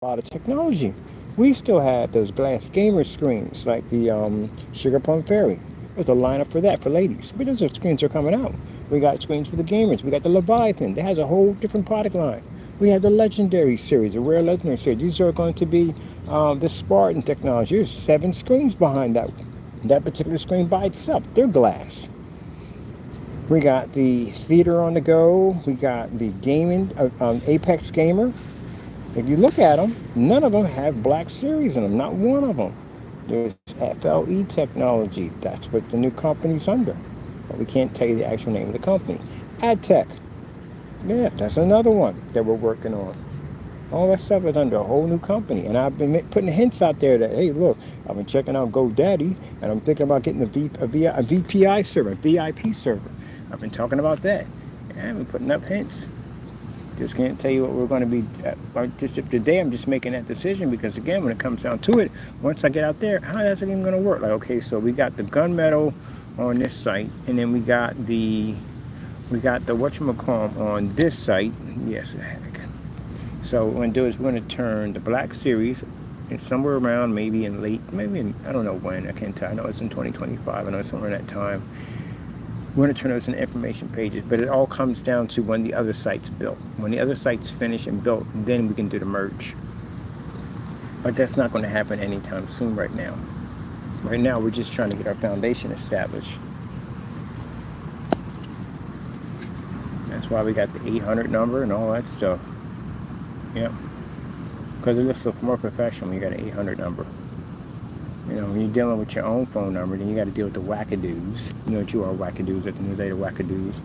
a lot of technology. We still have those glass gamer screens like the Sugar Plum Fairy. There's a lineup for that for ladies. But those are screens are coming out. We got screens for the gamers. We got the Leviathan that has a whole different product line. We have the Legendary series, the Rare Legendary series. These are going to be the Spartan technology. There's 7 screens behind that particular screen by itself. They're glass. We got the theater on the go. We got the gaming Apex Gamer. If you look at them, none of them have black series in them. Not one of them. There's FLE Technology. That's what the new company's under. But we can't tell you the actual name of the company. AdTech. Yeah, that's another one that we're working on. All that stuff is under a whole new company. And I've been putting hints out there that, hey, look, I've been checking out GoDaddy, and I'm thinking about getting a VPI server, VIP server. I've been talking about that. Yeah, I've been putting up hints. Just can't tell you what we're going to be. Just today, I'm just making that decision because, again, when it comes down to it, once I get out there, how is it even going to work? Like, okay, so we got the gunmetal on this site, and then we got the whatchamacallit on this site. Yes, heck. So what we're going to do is we're going to turn the Black Series. It's somewhere around maybe I don't know when. I can't tell. I know it's in 2025. I know it's somewhere in that time. We're going to turn those into information pages, but it all comes down to when the other site's built. When the other site's finished and built, then we can do the merge. But that's not going to happen anytime soon right now. Right now, we're just trying to get our foundation established. That's why we got the 800 number and all that stuff. Yep. Because it looks more professional when you got an 800 number. You know, when you're dealing with your own phone number, then you got to deal with the wackadoos. You know what you are, wackadoos, at the end of the day, the wackadoos.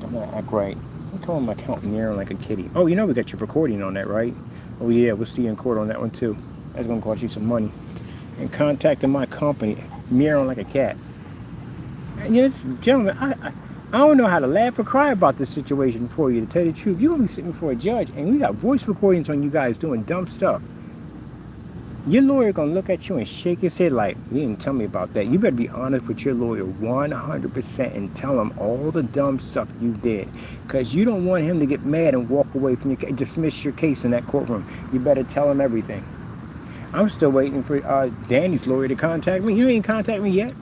I'm going to act right. I'm calling my account meowing like a kitty. Oh, you know we got your recording on that, right? Oh, yeah, we'll see you in court on that one, too. That's going to cost you some money. And contacting my company, meowing like a cat. And, you know, gentlemen, I don't know how to laugh or cry about this situation for you, to tell you the truth. You're going to be sitting before a judge, and we got voice recordings on you guys doing dumb stuff. Your lawyer gonna look at you and shake his head like, you didn't tell me about that. You better be honest with your lawyer 100% and tell him all the dumb stuff you did. Because you don't want him to get mad and walk away from your case, dismiss your case in that courtroom. You better tell him everything. I'm still waiting for Danny's lawyer to contact me. You ain't contact me yet?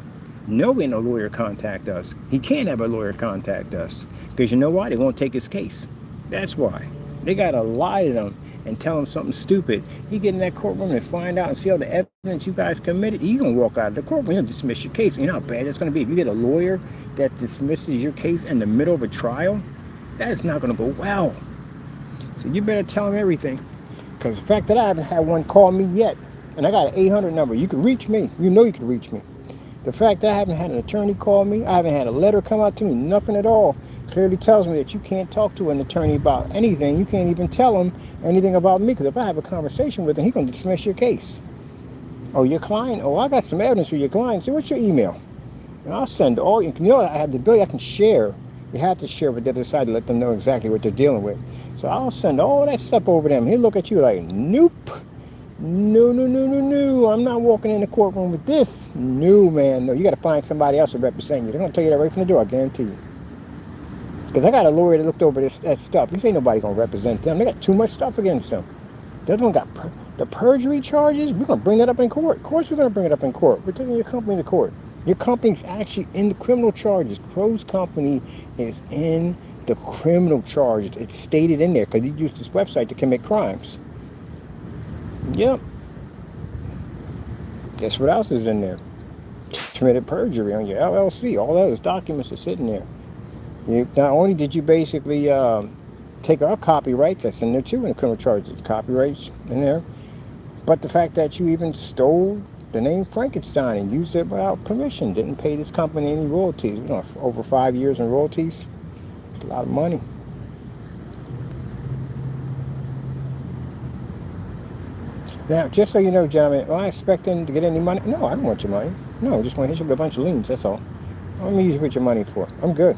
No, ain't no lawyer contact us. He can't have a lawyer contact us. Because you know why? They won't take his case. That's why. They gotta lie to them and tell him something stupid. He get in that courtroom and find out and see all the evidence you guys committed. You gonna walk out of the courtroom. He'll dismiss your case. You know how bad that's gonna be if you get a lawyer that dismisses your case in the middle of a trial. That is not gonna go well. So you better tell him everything. Because the fact that I haven't had one call me yet, and I got an 800 number, you can reach me. You know you can reach me. The fact that I haven't had an attorney call me, I haven't had a letter come out to me, nothing at all, clearly tells me that you can't talk to an attorney about anything. You can't even tell him anything about me, because if I have a conversation with him, he's going to dismiss your case. Oh, your client? Oh, I got some evidence for your client. So what's your email? And I'll send all, you know, I have the ability, I can share. You have to share with the other side to let them know exactly what they're dealing with. So I'll send all that stuff over to them. He'll look at you like, nope. No, no, no, no, no. I'm not walking in the courtroom with this. No, man. No, you got to find somebody else to represent you. They're going to tell you that right from the door, I guarantee you. Because I got a lawyer that looked over that stuff. You ain't nobody going to represent them. They got too much stuff against them. The other one got the perjury charges. We're going to bring that up in court. Of course we're going to bring it up in court. We're taking your company to court. Your company's actually in the criminal charges. Crow's company is in the criminal charges. It's stated in there because he used this website to commit crimes. Yep. Guess what else is in there? Committed perjury on your LLC. All those documents are sitting there. Not only did you basically take our copyrights, that's in there too in the criminal charges, copyrights in there, but the fact that you even stole the name Frankenstein and used it without permission, didn't pay this company any royalties. You know, over 5 years in royalties, it's a lot of money. Now, just so you know, gentlemen, am I expecting to get any money? No, I don't want your money. No, I just want to hit you with a bunch of liens, that's all. What am I using with your money for? I'm good.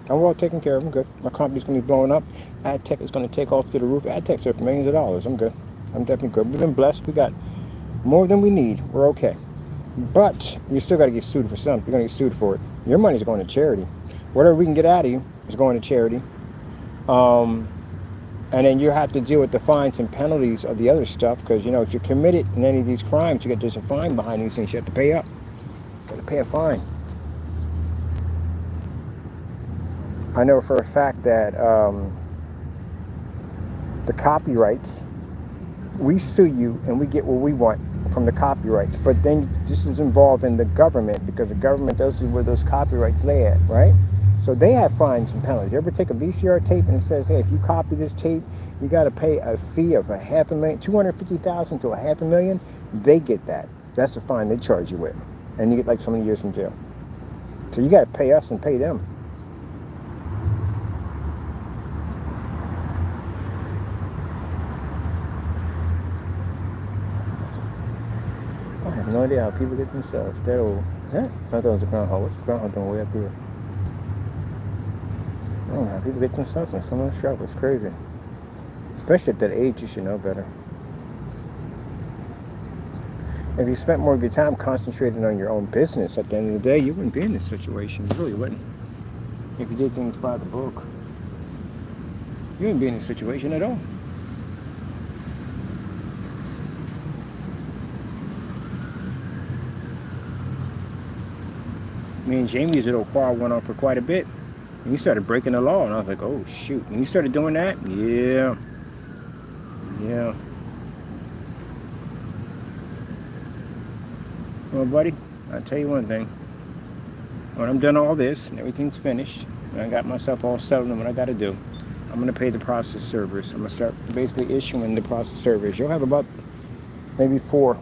I'm well taken care of. I'm good. My company's going to be blowing up. AdTech is going to take off to the roof. AdTech's worth millions of dollars. I'm good. I'm definitely good. We've been blessed. We got more than we need. We're okay. But you still got to get sued for something. You're going to get sued for it. Your money's going to charity. Whatever we can get out of you is going to charity. And then you have to deal with the fines and penalties of the other stuff, because you know if you're committed in any of these crimes, there's a fine behind these things. You have to pay up. You got to pay a fine. I know for a fact that the copyrights, we sue you and we get what we want from the copyrights. But then this is involved in the government, because the government does where those copyrights lay at, right? So they have fines and penalties. You ever take a VCR tape and it says, hey, if you copy this tape, you got to pay a fee of $500,000, $250,000 to $500,000. They get that. That's the fine they charge you with, and you get like so many years in jail. So you got to pay us and pay them. I have no idea how people get themselves that old. Is that? I thought it was a groundhog. What's the groundhog doing way up here? I don't know how people get themselves in someone's shop. It's crazy. Especially at that age, you should know better. If you spent more of your time concentrating on your own business, at the end of the day, you wouldn't be in this situation. You really wouldn't. If you did things by the book, you wouldn't be in this situation at all. Me and Jamie's little quarrel went on for quite a bit. And he started breaking the law, and I was like, oh, shoot. When you started doing that, yeah. Well, buddy, I'll tell you one thing. When I'm done all this and everything's finished, and I got myself all settled in what I got to do, I'm going to pay the process servers. I'm going to start basically issuing the process servers. You'll have about maybe 4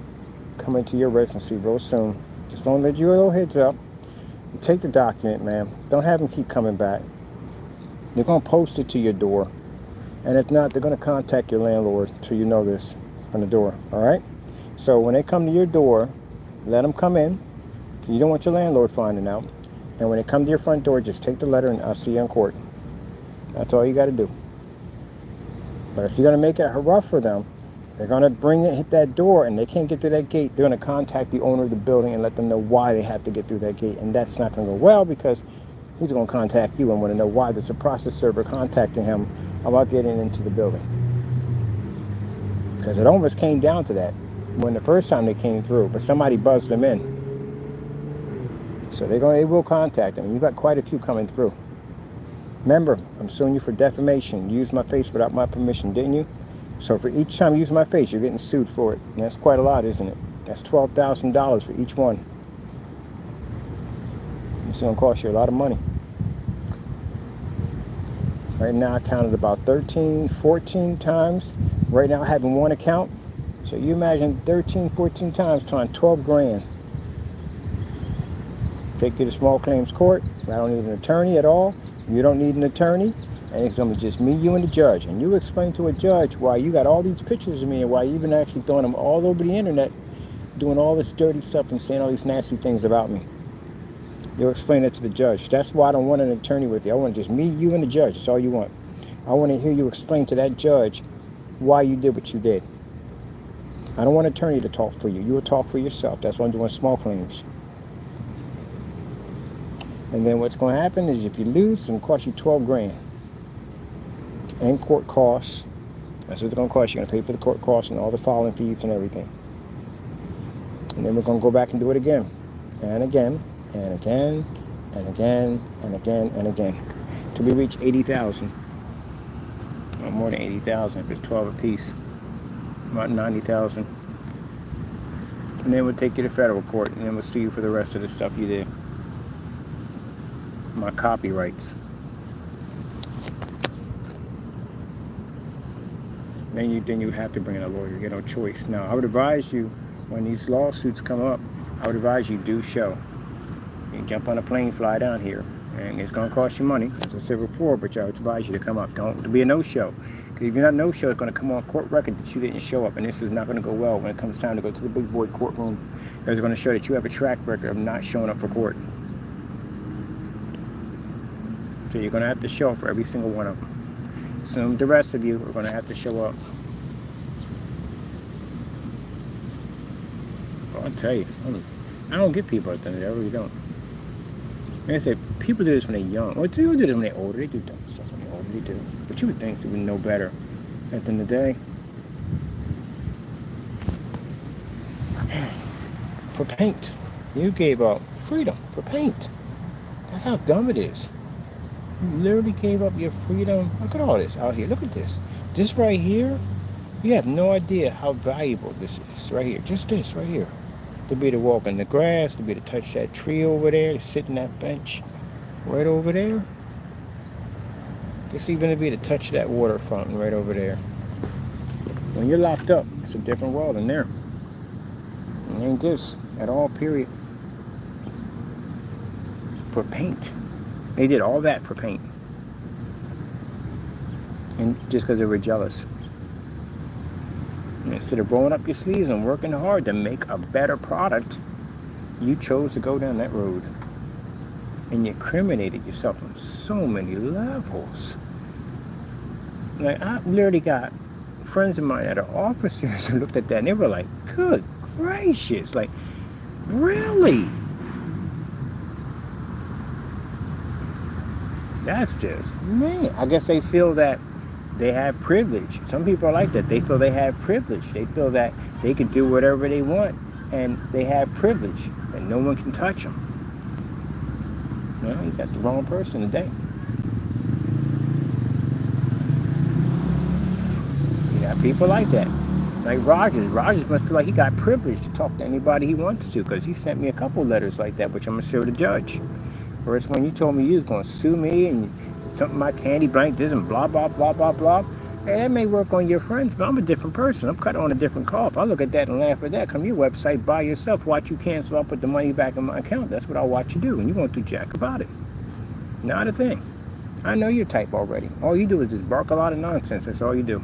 coming to your residency real soon. Just don't let you a little heads up. Take the document, man. Don't have them keep coming back. They're going to post it to your door. And if not, they're going to contact your landlord, so you know this from the door. All right? So when they come to your door, let them come in. You don't want your landlord finding out. And when they come to your front door, just take the letter and I'll see you in court. That's all you got to do. But if you're going to make it rough for them, they're going to hit that door, and they can't get through that gate. They're going to contact the owner of the building and let them know why they have to get through that gate. And that's not going to go well, because he's going to contact you and want to know why there's a process server contacting him about getting into the building. Because it almost came down to that when the first time they came through, but somebody buzzed them in. So they will contact them. You got quite a few coming through. Remember, I'm suing you for defamation. You used my face without my permission, didn't you? So for each time you use my face, you're getting sued for it. And that's quite a lot, isn't it? That's $12,000 for each one. It's going to cost you a lot of money. Right now I counted about 13, 14 times. Right now I have in one account. So you imagine 13, 14 times times 12 grand. Take you to small claims court. I don't need an attorney at all. You don't need an attorney. And it's going to be just me, you, and the judge. And you explain to a judge why you got all these pictures of me and why you even actually throwing them all over the internet, doing all this dirty stuff and saying all these nasty things about me. You'll explain that to the judge. That's why I don't want an attorney with you. I want just me, you, and the judge. That's all you want. I want to hear you explain to that judge why you did what you did. I don't want an attorney to talk for you. You will talk for yourself. That's why I'm doing small claims. And then what's going to happen is if you lose, it's going to cost you 12 grand. And court costs. That's what it's going to cost. You're going to pay for the court costs and all the filing fees and everything. And then we're going to go back and do it again. And again. And again. And again. And again. And again. Till we reach 80,000. Or more than 80,000 if it's 12 apiece. About 90,000. And then we'll take you to federal court. And then we'll sue you for the rest of the stuff you did. My copyrights. Then you have to bring in a lawyer. You get no choice. Now, I would advise you, when these lawsuits come up, I would advise you do show. You jump on a plane, fly down here, and it's going to cost you money, as I said before, but I would advise you to come up. Don't be a no-show. Because if you're not no-show, it's going to come on court record that you didn't show up, and this is not going to go well when it comes time to go to the big boy courtroom. It's going to show that you have a track record of not showing up for court. So you're going to have to show up for every single one of them. Soon the rest of you are going to have to show up. Well, I'll tell you, I don't get people like that. I really don't. Like I say, people do this when they're young. Well, people do this when they're older. They do dumb stuff when they're older. They do. But you would think they would know better. At the end of the day, for paint, you gave up freedom for paint. That's how dumb it is. You literally gave up your freedom. Look at all this out here. Look at this. This right here, you have no idea how valuable this is right here. Just this right here. To be to walk in the grass, to be to touch that tree over there, to sit in that bench right over there. Just even to be to touch that water fountain right over there. When you're locked up, it's a different world in there. It ain't this at all, period. For paint. They did all that for paint. And just because they were jealous. And instead of rolling up your sleeves and working hard to make a better product, you chose to go down that road. And you incriminated yourself on so many levels. Like, I literally got friends of mine that are officers who looked at that and they were like, good gracious, like, really? That's just, man, I guess they feel that they have privilege. Some people are like that. They feel they have privilege. They feel that they can do whatever they want and they have privilege and no one can touch them. Well, you got the wrong person today. You got people like that. Like Rogers. Rogers must feel like he got privilege to talk to anybody he wants to because he sent me a couple letters like that, which I'm going to show the judge. Whereas when you told me you was going to sue me and something my candy blank this and blah, blah, blah, blah, blah. Hey, that may work on your friends, but I'm a different person. I'm cut on a different cloth. I look at that and laugh at that. Come to your website by yourself. Watch you cancel. I'll put the money back in my account. That's what I'll watch you do. And you won't do jack about it. Not a thing. I know your type already. All you do is just bark a lot of nonsense. That's all you do.